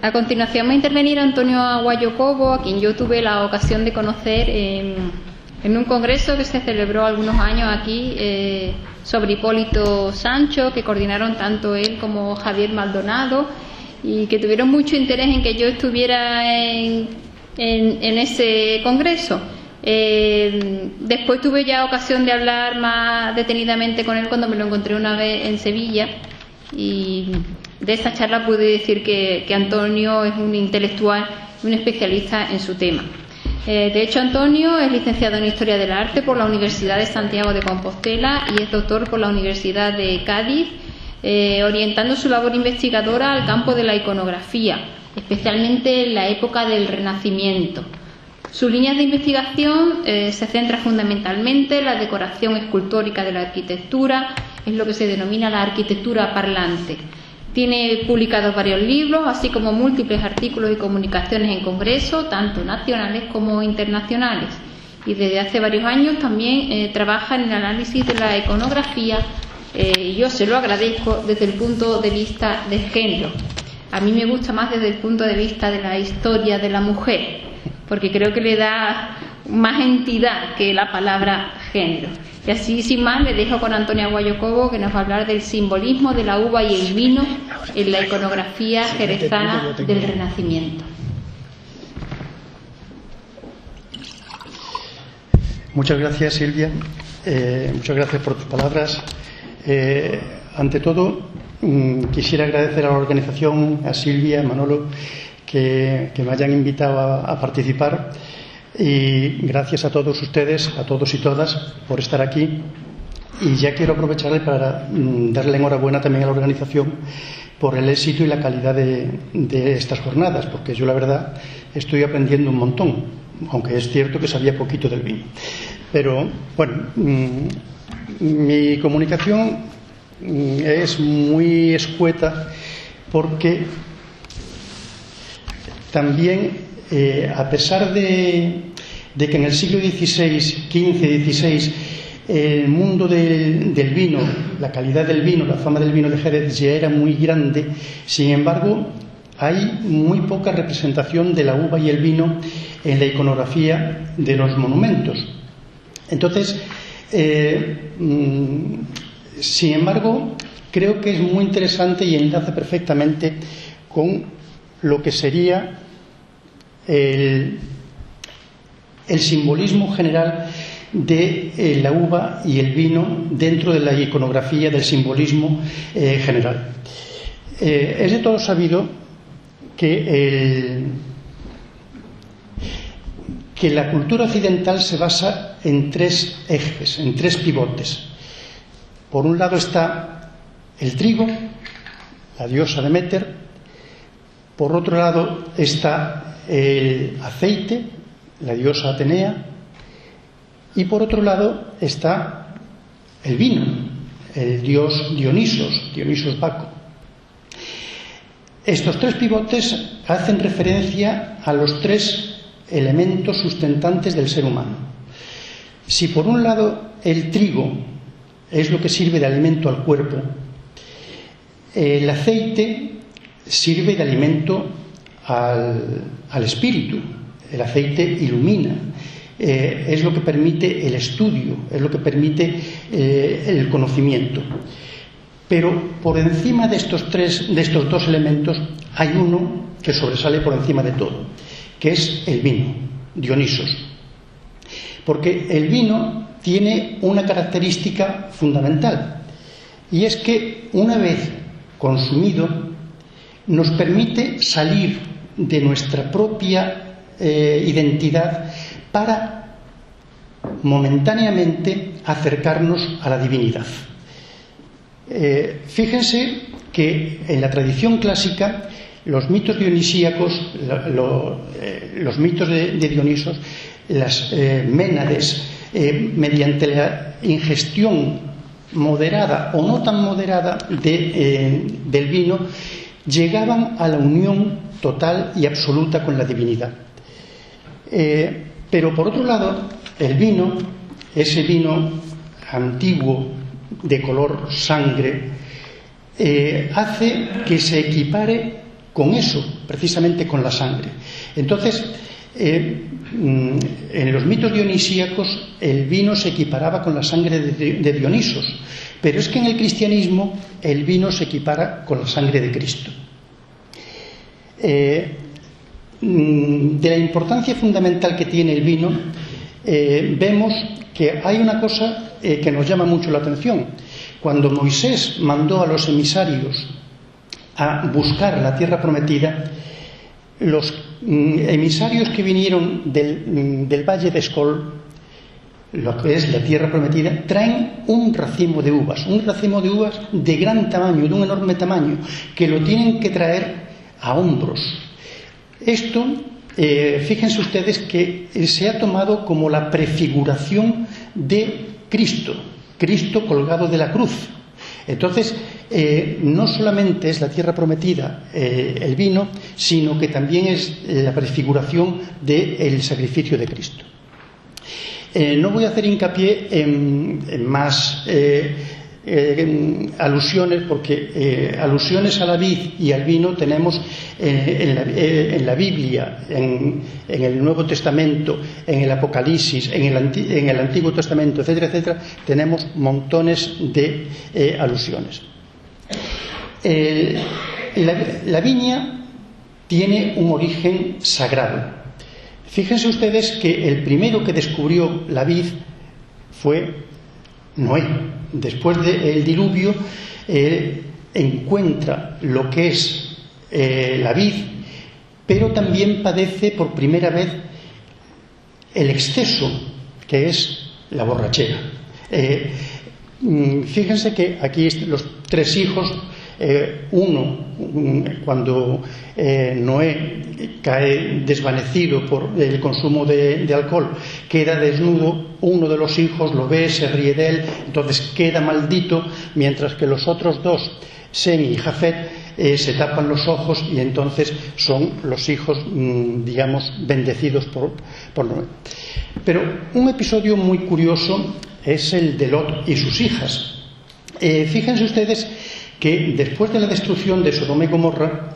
A continuación va a intervenir Antonio Aguayo Cobo, a quien yo tuve la ocasión de conocer en un congreso que se celebró algunos años aquí sobre Hipólito Sancho, que coordinaron tanto él como Javier Maldonado y que tuvieron mucho interés en que yo estuviera en ese congreso. Después tuve ya ocasión de hablar más detenidamente con él cuando me lo encontré una vez en Sevilla, y de esa charla pude decir que Antonio es un intelectual, un especialista en su tema. De hecho, Antonio es licenciado en Historia del Arte por la Universidad de Santiago de Compostela y es doctor por la Universidad de Cádiz, orientando su labor investigadora al campo de la iconografía, especialmente en la época del Renacimiento. Sus líneas de investigación se centra fundamentalmente en la decoración escultórica de la arquitectura, es lo que se denomina la arquitectura parlante. Tiene publicados varios libros, así como múltiples artículos y comunicaciones en congresos, tanto nacionales como internacionales. Y desde hace varios años también trabaja en el análisis de la iconografía, y yo se lo agradezco desde el punto de vista de género. A mí me gusta más desde el punto de vista de la historia de la mujer, porque creo que le da más entidad que la palabra género. Y así, sin más, le dejo con Antonio Aguayo Cobo, que nos va a hablar del simbolismo de la uva y el vino en la iconografía jerezana del Renacimiento. Muchas gracias, Silvia. Muchas gracias por tus palabras. Ante todo, quisiera agradecer a la organización, a Silvia, a Manolo, que me hayan invitado a participar. Y gracias a todos ustedes, a todos y todas, por estar aquí. Y ya quiero aprovecharle para darle enhorabuena también a la organización por el éxito y la calidad de estas jornadas, porque yo, la verdad, estoy aprendiendo un montón, aunque es cierto que sabía poquito del vino. Pero, bueno, mi comunicación es muy escueta porque también, a pesar de que en el siglo XVI, XV, XVI, el mundo del vino, la calidad del vino, la fama del vino de Jerez ya era muy grande, sin embargo, hay muy poca representación de la uva y el vino en la iconografía de los monumentos. Entonces, sin embargo, creo que es muy interesante y enlaza perfectamente con lo que sería el simbolismo general de la uva y el vino dentro de la iconografía del simbolismo general. Es de todo sabido que la cultura occidental se basa en tres ejes, en tres pivotes. Por un lado está el trigo, la diosa Deméter. Por otro lado está el aceite, la diosa Atenea. Y por otro lado está el vino, el dios Dionisos Baco. Estos tres pivotes hacen referencia a los tres elementos sustentantes del ser humano. Si por un lado el trigo es lo que sirve de alimento al cuerpo, el aceite sirve de alimento al espíritu. El aceite ilumina, es lo que permite el estudio, es lo que permite el conocimiento. Pero por encima de estos dos elementos hay uno que sobresale por encima de todo, que es el vino, Dionisos. Porque el vino tiene una característica fundamental, y es que una vez consumido nos permite salir de nuestra propia identidad para momentáneamente acercarnos a la divinidad. Fíjense que en la tradición clásica los mitos dionisíacos, los mitos de Dionisos, las Ménades, mediante la ingestión moderada o no tan moderada del vino, llegaban a la unión total y absoluta con la divinidad. Pero por otro lado, el vino, ese vino antiguo de color sangre, hace que se equipare con eso, precisamente con la sangre. Entonces, en los mitos dionisíacos el vino se equiparaba con la sangre de Dionisos, pero es que en el cristianismo el vino se equipara con la sangre de Cristo. De la importancia fundamental que tiene el vino, vemos que hay una cosa que nos llama mucho la atención. Cuando Moisés mandó a los emisarios a buscar la tierra prometida, los emisarios que vinieron del valle de Escol, lo que es la tierra prometida, traen un racimo de uvas de gran tamaño, de un enorme tamaño, que lo tienen que traer a hombros. Esto, fíjense ustedes que se ha tomado como la prefiguración de Cristo colgado de la cruz. Entonces, no solamente es la tierra prometida el vino, sino que también es la prefiguración del sacrificio de Cristo. No voy a hacer hincapié en más alusiones, porque alusiones a la vid y al vino tenemos en la Biblia, en el Nuevo Testamento, en el Apocalipsis, en el Antiguo Testamento, etcétera, etcétera. Tenemos montones de alusiones. La viña tiene un origen sagrado. Fíjense ustedes que el primero que descubrió la vid fue Noé. Después del diluvio encuentra lo que es la vid, pero también padece por primera vez el exceso, que es la borrachera. Fíjense que aquí los tres hijos, uno, cuando Noé cae desvanecido por el consumo de alcohol, queda desnudo. Uno de los hijos lo ve, se ríe de él, entonces queda maldito, mientras que los otros dos, Sem y Jafet, se tapan los ojos y entonces son los hijos, digamos, bendecidos por Noé. Pero un episodio muy curioso es el de Lot y sus hijas. Fíjense ustedes que después de la destrucción de Sodoma y Gomorra,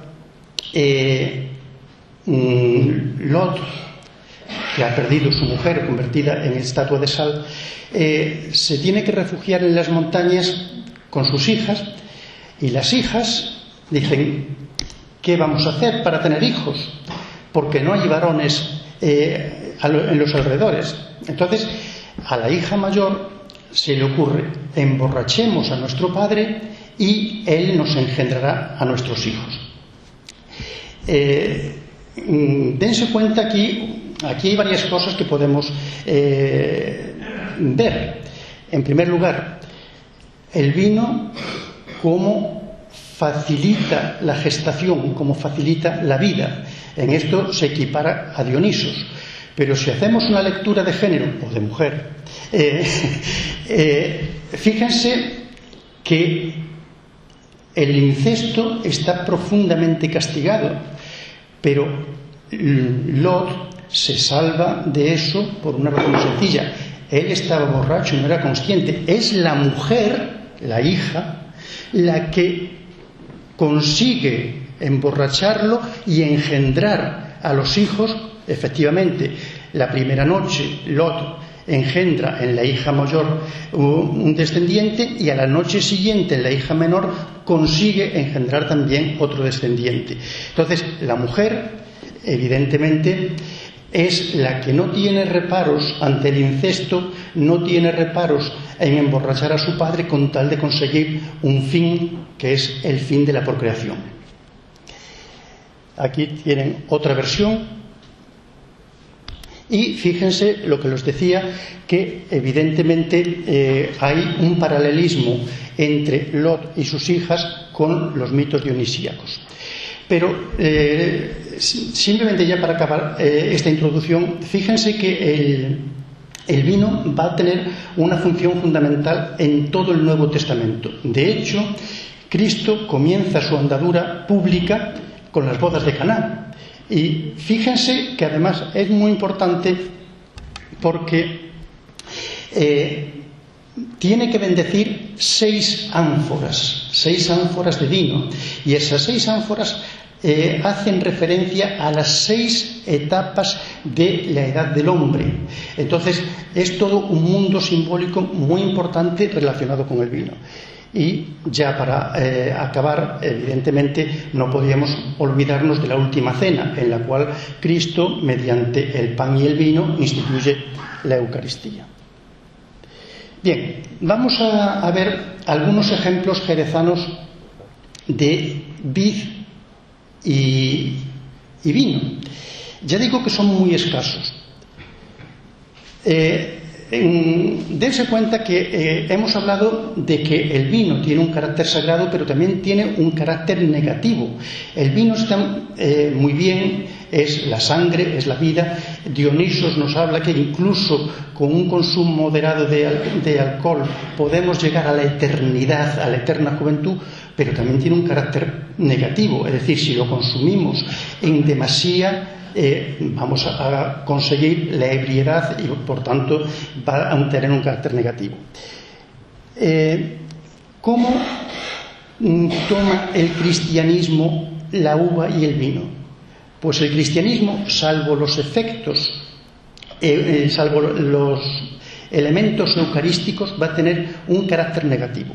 Lot, que ha perdido su mujer convertida en estatua de sal, se tiene que refugiar en las montañas con sus hijas, y las hijas dicen: ¿qué vamos a hacer para tener hijos? Porque no hay varones en los alrededores. Entonces a la hija mayor se le ocurre: emborrachemos a nuestro padre y él nos engendrará a nuestros hijos. Dense cuenta, aquí hay varias cosas que podemos ver. En primer lugar, el vino como facilita la gestación, como facilita la vida. En esto se equipara a Dionisos. Pero si hacemos una lectura de género o de mujer, fíjense que el incesto está profundamente castigado, pero Lot se salva de eso por una razón sencilla: él estaba borracho y no era consciente. Es la mujer, la hija, la que consigue emborracharlo y engendrar a los hijos. Efectivamente, la primera noche Lot engendra en la hija mayor un descendiente, y a la noche siguiente en la hija menor consigue engendrar también otro descendiente. Entonces, la mujer, evidentemente, es la que no tiene reparos ante el incesto, no tiene reparos en emborrachar a su padre con tal de conseguir un fin, que es el fin de la procreación. Aquí tienen otra versión. Y fíjense lo que les decía, que evidentemente hay un paralelismo entre Lot y sus hijas con los mitos dionisíacos. Pero simplemente ya para acabar esta introducción, fíjense que el vino va a tener una función fundamental en todo el Nuevo Testamento. De hecho, Cristo comienza su andadura pública con las bodas de Caná. Y fíjense que además es muy importante porque tiene que bendecir 6 ánforas de vino, y esas 6 ánforas hacen referencia a las 6 etapas de la edad del hombre. Entonces, es todo un mundo simbólico muy importante relacionado con el vino. Y ya para acabar, evidentemente, no podíamos olvidarnos de la última cena, en la cual Cristo, mediante el pan y el vino, instituye la Eucaristía. Bien, vamos a ver algunos ejemplos jerezanos de vid y vino. Ya digo que son muy escasos. Dense cuenta que hemos hablado de que el vino tiene un carácter sagrado, pero también tiene un carácter negativo. El vino está muy bien, es la sangre, es la vida. Dionisos nos habla que incluso con un consumo moderado de alcohol podemos llegar a la eternidad, a la eterna juventud, pero también tiene un carácter negativo. Es decir, si lo consumimos en demasía, vamos a conseguir la ebriedad y por tanto va a tener un carácter negativo. ¿Cómo toma el cristianismo la uva y el vino? Pues el cristianismo, salvo los efectos, salvo los elementos eucarísticos, va a tener un carácter negativo.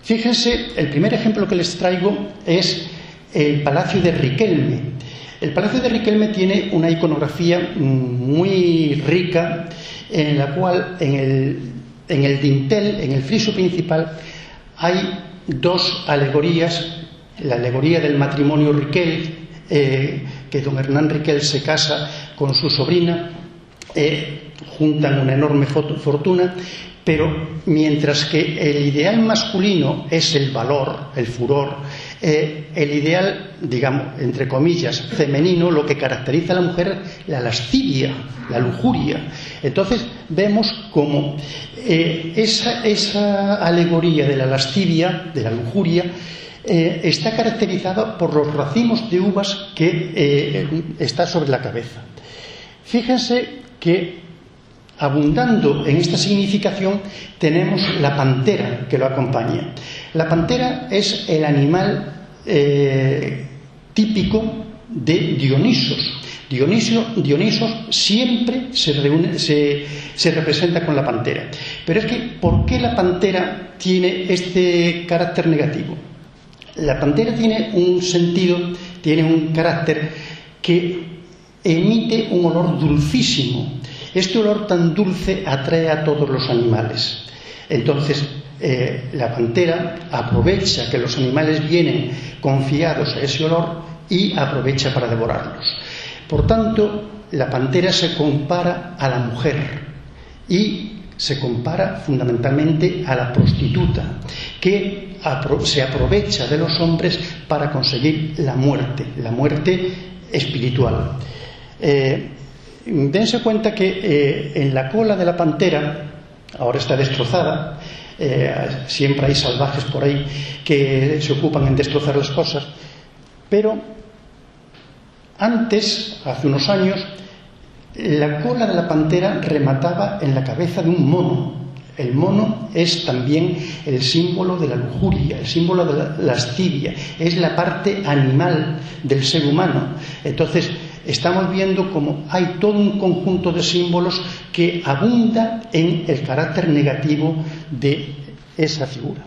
Fíjense, el primer ejemplo que les traigo es el Palacio de Riquelme. El Palacio de Riquelme tiene una iconografía muy rica, en la cual en el dintel, en el friso principal, hay 2 alegorías. La alegoría del matrimonio Riquel, que don Hernán Riquel se casa con su sobrina, juntan una enorme fortuna, pero mientras que el ideal masculino es el valor, el furor, el ideal, digamos, entre comillas, femenino, lo que caracteriza a la mujer, la lascivia, la lujuria. Entonces vemos como esa alegoría de la lascivia, de la lujuria, está caracterizada por los racimos de uvas que está sobre la cabeza. Fíjense que, abundando en esta significación, tenemos la pantera que lo acompaña. La pantera es el animal típico de Dionisos. Dionisos siempre se representa con la pantera. Pero es que, ¿por qué la pantera tiene este carácter negativo? La pantera tiene un sentido, tiene un carácter que emite un olor dulcísimo. Este olor tan dulce atrae a todos los animales. Entonces, la pantera aprovecha que los animales vienen confiados a ese olor y aprovecha para devorarlos. Por tanto, la pantera se compara a la mujer y se compara fundamentalmente a la prostituta, que se aprovecha de los hombres para conseguir la muerte espiritual. Dense cuenta que en la cola de la pantera, ahora está destrozada, siempre hay salvajes por ahí que se ocupan en destrozar las cosas, pero antes, hace unos años, la cola de la pantera remataba en la cabeza de un mono. El mono es también el símbolo de la lujuria, el símbolo de la lascivia, es la parte animal del ser humano. Entonces, estamos viendo como hay todo un conjunto de símbolos que abunda en el carácter negativo de esa figura.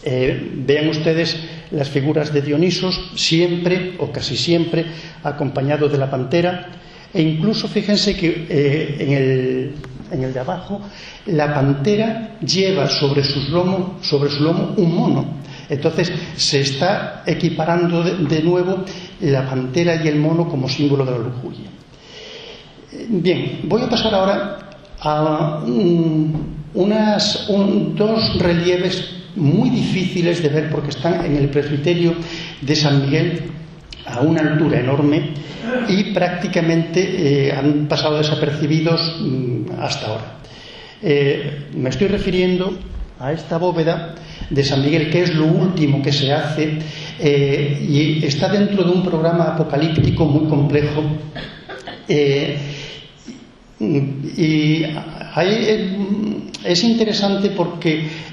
Vean ustedes las figuras de Dionisos, siempre o casi siempre acompañado de la pantera, e incluso fíjense que en el de abajo la pantera lleva sobre su lomo un mono. Entonces se está equiparando de nuevo la pantera y el mono como símbolo de la lujuria. Bien, voy a pasar ahora a dos relieves muy difíciles de ver porque están en el presbiterio de San Miguel a una altura enorme y prácticamente han pasado desapercibidos hasta ahora. Me estoy refiriendo a esta bóveda de San Miguel, que es lo último que se hace y está dentro de un programa apocalíptico muy complejo, y Es interesante porque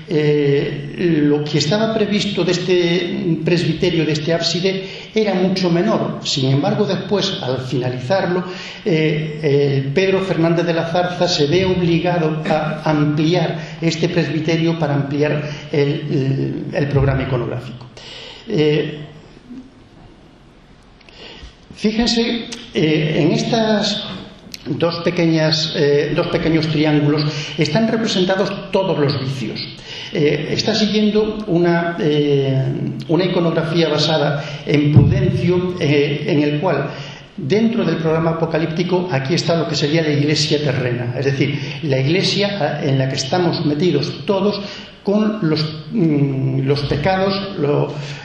lo que estaba previsto de este presbiterio, de este ábside, era mucho menor. Sin embargo, después, al finalizarlo, Pedro Fernández de la Zarza se ve obligado a ampliar este presbiterio para ampliar el programa iconográfico. Fíjense, en estas dos pequeños triángulos están representados todos los vicios. Está siguiendo una iconografía basada en Prudencio, en el cual, dentro del programa apocalíptico, aquí está lo que sería la iglesia terrena, es decir, la iglesia en la que estamos metidos todos con los pecados,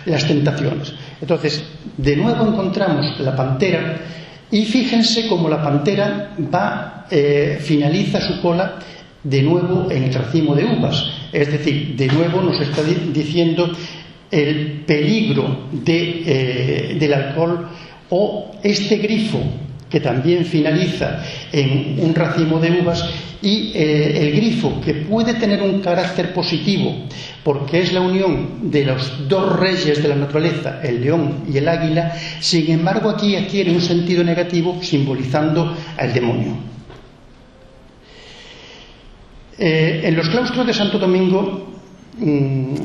las tentaciones. Entonces, de nuevo encontramos la pantera, y fíjense cómo la pantera finaliza su cola de nuevo en el racimo de uvas. Es decir, de nuevo nos está diciendo el peligro del alcohol, o este grifo que también finaliza en un racimo de uvas, y el grifo, que puede tener un carácter positivo porque es la unión de los dos reyes de la naturaleza, el león y el águila. Sin embargo, aquí adquiere un sentido negativo, simbolizando al demonio. En los claustros de Santo Domingo, en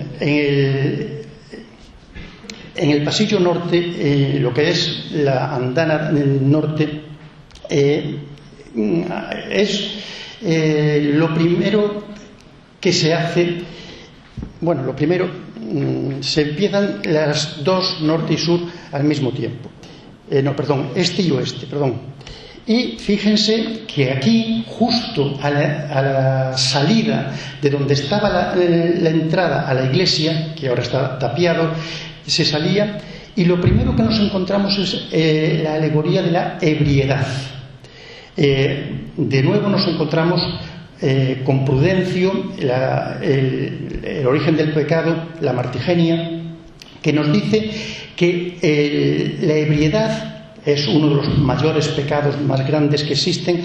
el pasillo norte, lo que es la andana del norte, es lo primero que se hace. Bueno, lo primero, se empiezan las dos, norte y sur, al mismo tiempo. Este y oeste, Y fíjense que aquí, justo a la salida de donde estaba la entrada a la iglesia, que ahora está tapiado, se salía, y lo primero que nos encontramos es la alegoría de la ebriedad. De nuevo nos encontramos con Prudencio, el origen del pecado, la martigenia, que nos dice que la ebriedad es uno de los mayores pecados más grandes que existen,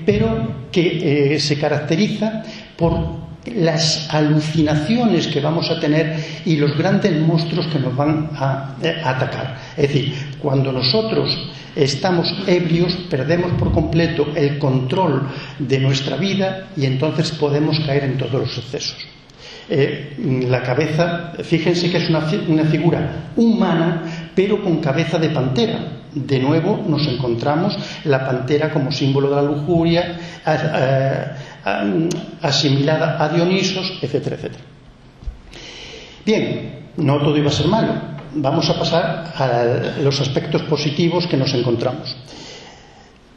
pero que se caracteriza por las alucinaciones que vamos a tener y los grandes monstruos que nos van a atacar. Es decir, cuando nosotros estamos ebrios, perdemos por completo el control de nuestra vida, y entonces podemos caer en todos los excesos. La cabeza, fíjense que es una figura humana, pero con cabeza de pantera. De nuevo nos encontramos la pantera como símbolo de la lujuria, asimilada a Dionisos, etcétera, etcétera. Bien, no todo iba a ser malo. Vamos a pasar a los aspectos positivos que nos encontramos.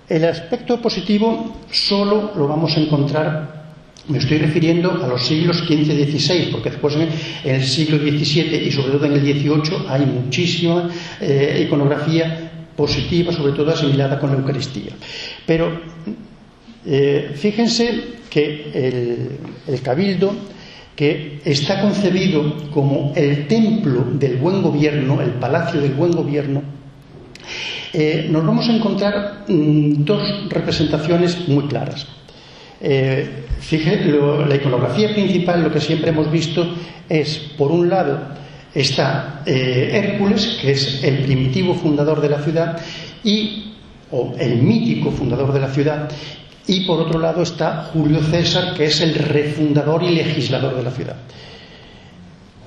El aspecto positivo solo lo vamos a encontrar, me estoy refiriendo a los siglos XV y XVI, porque después en el siglo XVII y sobre todo en el XVIII hay muchísima iconografía positiva, sobre todo asimilada con la Eucaristía. Pero fíjense que el Cabildo, que está concebido como el templo del buen gobierno, el palacio del buen gobierno, nos vamos a encontrar dos representaciones muy claras. Fíjense, la iconografía principal, lo que siempre hemos visto es, por un lado, está Hércules, que es el primitivo fundador de la ciudad, o el mítico fundador de la ciudad, y por otro lado está Julio César, que es el refundador y legislador de la ciudad.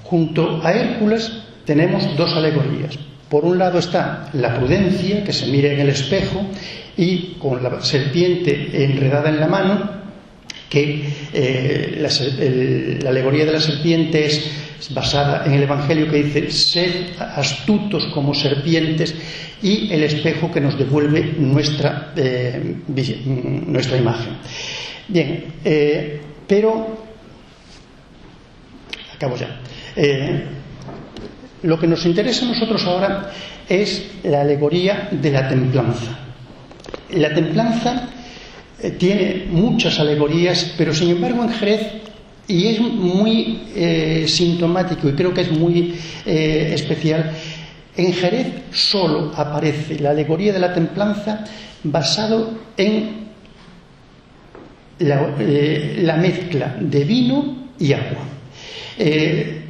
Junto a Hércules tenemos dos alegorías. Por un lado está la prudencia, que se mira en el espejo y con la serpiente enredada en la mano, que la alegoría de la serpiente es basada en el Evangelio, que dice: sed astutos como serpientes, y el espejo que nos devuelve nuestra imagen. Bien, pero acabo ya. Lo que nos interesa a nosotros ahora es la alegoría de la templanza. La templanza tiene muchas alegorías, pero sin embargo en Jerez, y es muy sintomático y creo que es muy especial, en Jerez solo aparece la alegoría de la templanza basado en la mezcla de vino y agua.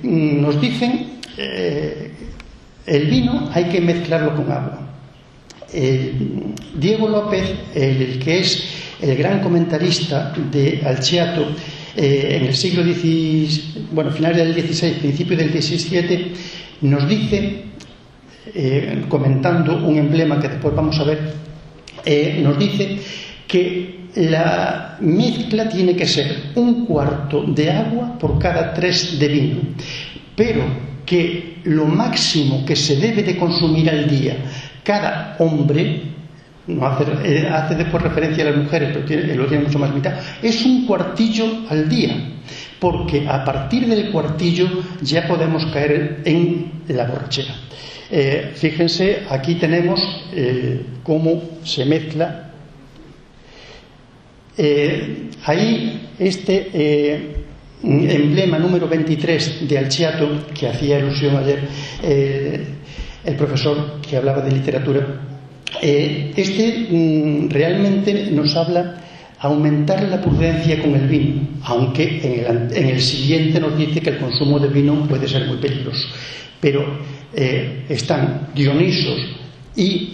Nos dicen el vino hay que mezclarlo con agua. Diego López, el que es el gran comentarista de Alciato en el siglo XVI, finales del XVI, principio del XVII, nos dice, comentando un emblema que después vamos a ver, nos dice que la mezcla tiene que ser 1/4 de agua por cada 3 de vino, pero que lo máximo que se debe de consumir al día cada hombre, no hace después referencia a las mujeres, pero lo tiene mucho más limitado, es 1 cuartillo al día, porque a partir del cuartillo ya podemos caer en la borrachera. Fíjense, aquí tenemos cómo se mezcla. Ahí emblema número 23 de Alciato, que hacía alusión ayer el profesor que hablaba de literatura, realmente nos habla aumentar la prudencia con el vino, aunque en el siguiente nos dice que el consumo de vino puede ser muy peligroso. Pero están Dionisos y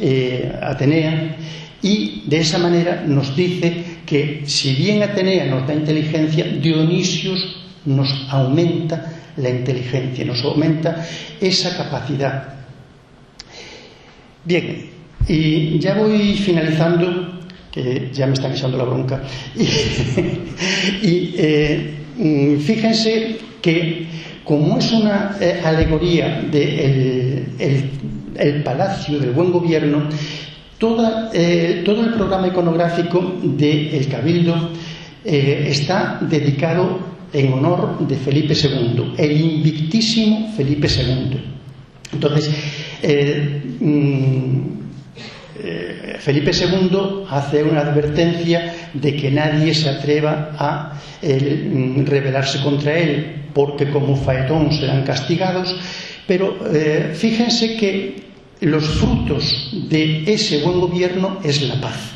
Atenea, y de esa manera nos dice que si bien Atenea nos da inteligencia, Dionisios nos aumenta la inteligencia, nos aumenta esa capacidad. Bien, y ya voy finalizando, que ya me están echando la bronca, fíjense que como es una alegoría del palacio del buen gobierno, todo el programa iconográfico del Cabildo está dedicado en honor de Felipe II, el invictísimo Felipe II. Entonces, Felipe II hace una advertencia de que nadie se atreva a rebelarse contra él, porque como faetón serán castigados, pero fíjense que los frutos de ese buen gobierno es la paz.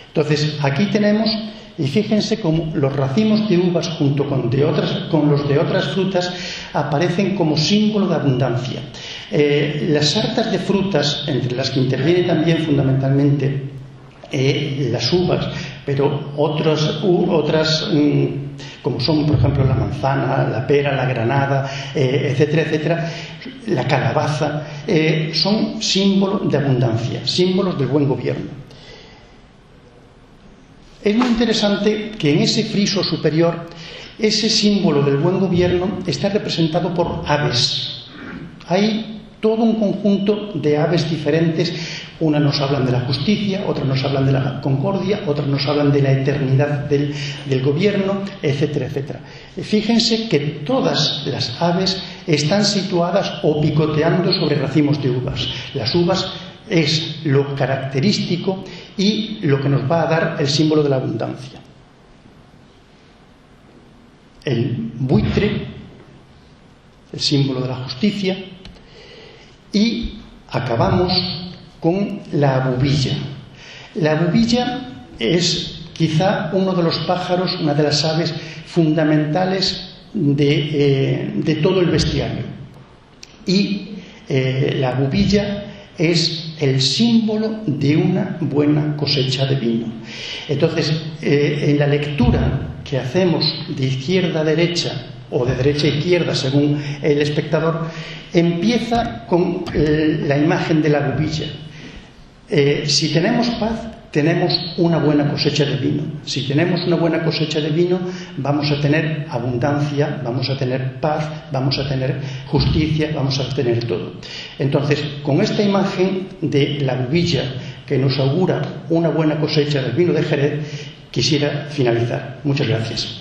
Entonces, aquí tenemos, y fíjense cómo los racimos de uvas junto con los de otras frutas aparecen como símbolo de abundancia. Las sartas de frutas, entre las que interviene también fundamentalmente las uvas, pero otras como son por ejemplo la manzana, la pera, la granada, etcétera, etcétera, la calabaza, son símbolos de abundancia, símbolos del buen gobierno. Es muy interesante que en ese friso superior, ese símbolo del buen gobierno está representado por aves. Hay todo un conjunto de aves diferentes. Unas nos hablan de la justicia, otras nos hablan de la concordia, otras nos hablan de la eternidad del gobierno, etcétera, etcétera. Fíjense que todas las aves están situadas o picoteando sobre racimos de uvas. Las uvas es lo característico y lo que nos va a dar el símbolo de la abundancia. El buitre, el símbolo de la justicia, y acabamos con la abubilla. La abubilla es quizá uno de los pájaros, una de las aves fundamentales de todo el bestiario. Y la abubilla es el símbolo de una buena cosecha de vino. Entonces, en la lectura que hacemos de izquierda a derecha o de derecha a izquierda según el espectador, empieza con la imagen de la abubilla. Si tenemos paz, tenemos una buena cosecha de vino. Si tenemos una buena cosecha de vino, vamos a tener abundancia, vamos a tener paz, vamos a tener justicia, vamos a tener todo. Entonces, con esta imagen de la abubilla que nos augura una buena cosecha del vino de Jerez, quisiera finalizar. Muchas gracias.